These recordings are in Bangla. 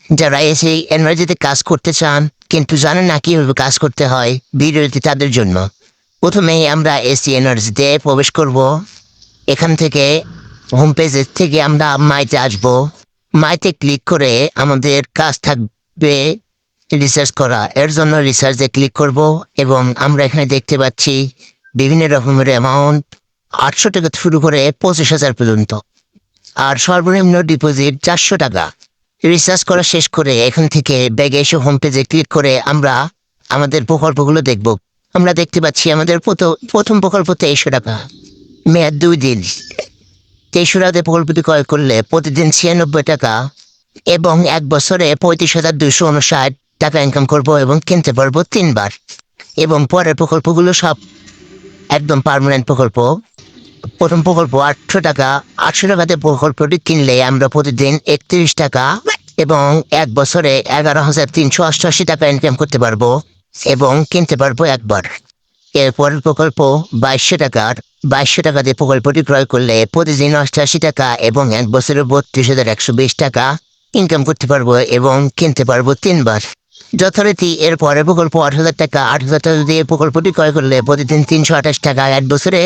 যারা এসে এনার্জিতে কাজ করতে চান কিন্তু জানেন না কিভাবে কাজ করতে হয়, ভিডিওটি তাদের জন্য। প্রথমেই আমরা এসি এনার্জিতে প্রবেশ করব। এখান থেকে হোম পেজের থেকে আমরা মাইতে আসব। মাইতে ক্লিক করে আমাদের কাজ থাকবে রিসার্চ করা। এর জন্য রিসার্চে ক্লিক করব এবং আমরা এখানে দেখতে পাচ্ছি বিভিন্ন রকমের অ্যামাউন্ট, 800 টাকা শুরু করে 25,000 পর্যন্ত, আর সর্বনিম্ন ডিপোজিট 400 টাকা। রিসার্চ করা শেষ করে এখান থেকে ব্যাগে এসে হোম পেজে ক্লিক করে আমরা আমাদের প্রকল্পগুলো দেখব। আমরা দেখতে পাচ্ছি আমাদের প্রথম প্রকল্প 2300 টাকা, মেয়াদ 2 দিন। 2300 টাকাতে প্রকল্পটি ক্রয় করলে প্রতিদিন 96 টাকা এবং 1 বছরে 35,259 টাকা ইনকাম করব এবং কিনতে পারবো 3 বার। এবং পরের প্রকল্পগুলো সব একদম পার্মানেন্ট প্রকল্প। প্রথম প্রকল্প 800 টাকা। 800 টাকাতে প্রকল্পটি কিনলে আমরা প্রতিদিন 31 টাকা এবং 1 বছরে 11,388 টাকা ইনকাম করতে পারবো এবং কিনতে পারবো একবার। এরপরের প্রকল্প 2200 টাকার। 2200 টাকা দিয়ে প্রকল্পটি ক্রয় করলে প্রতিদিন 88 টাকা এবং 1 বছরে 32,120 টাকা ইনকাম করতে পারবো এবং কিনতে পারবো 3 বার। যথারীতি এর পরের প্রকল্প 8,000 টাকা। 8,000 টাকা দিয়ে প্রকল্পটি ক্রয় করলে প্রতিদিন 328 টাকা, 1 বছরে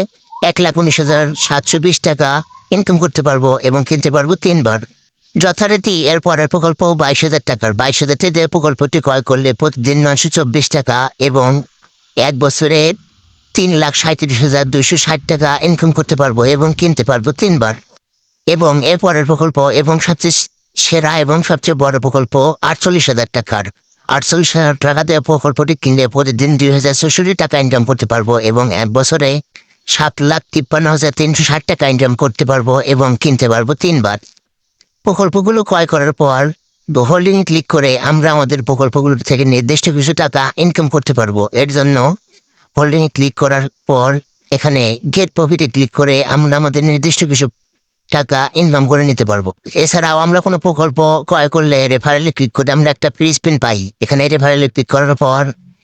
1,19,720 টাকা ইনকাম করতে পারবো এবং কিনতে পারবো 3 বার। যথারীতি এর পরের প্রকল্প 22,000 টাকার। 22,000 টাকা দিয়ে প্রকল্পটি ক্রয় করলে প্রতিদিন 924 টাকা এবং 1 বছরে 3,37,260 টাকা ইনকাম করতে পারবো এবং কিনতে পারবো 3 বার। এবং এর পরের প্রকল্প এবং সবচেয়ে সেরা এবং সবচেয়ে বড় প্রকল্প 48,000 টাকার। 48,000 টাকা দিয়ে প্রকল্পটি কিনলে প্রতিদিন 2,064 টাকা ইনকাম করতে পারবো এবং 1 বছরে 7,53,360 টাকা ইনকাম করতে পারবো এবং কিনতে পারবো 3 বার। প্রকল্পগুলো ক্রয় করার পর হোল্ডিং ক্লিক করে আমরা আমাদের প্রকল্পগুলো থেকে নির্দিষ্ট কিছু টাকা ইনকাম করতে পারবো। এর জন্য হোল্ডিং ক্লিক করার পর এখানে গেট প্রফিটে ক্লিক করে আমরা আমাদের নির্দিষ্ট কিছু টাকা ইনকাম করে নিতে পারবো। এছাড়াও আমরা কোনো প্রকল্প ক্রয় করলে রেফারেলে ক্লিক করে আমরা একটা ফ্রি স্পিন পাই। এখানে রেফারেলে ক্লিক করার পর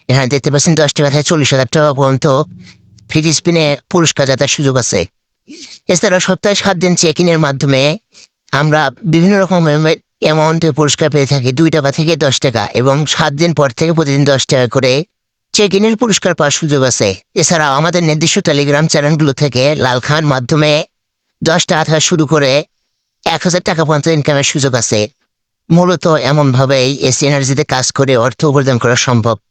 এখানে দেখতে পাচ্ছেন 10 টাকা থেকে 40,000 টাকা পর্যন্ত ফ্রি স্পিনে পুরস্কার জেতার সুযোগ আছে। এছাড়া সপ্তাহে 7 দিন চেক ইনের মাধ্যমে আমরা বিভিন্ন রকম অ্যামাউন্টের পুরস্কার পেয়ে থাকি, 2 টাকা থেকে 10 টাকা, এবং 7 দিন পর থেকে প্রতিদিন 10 টাকা করে চেক ইনের পুরস্কার পাওয়ার সুযোগ আছে। এছাড়াও আমাদের নির্দিষ্ট টেলিগ্রাম চ্যানেলগুলো থেকে লাল খান মাধ্যমে 10 টাকা থেকে শুরু করে 1,000 টাকা পর্যন্ত ইনকামের সুযোগ আছে। মূলত এমনভাবেই এসি এনার্জিতে কাজ করে অর্থ উপার্জন করা সম্ভব।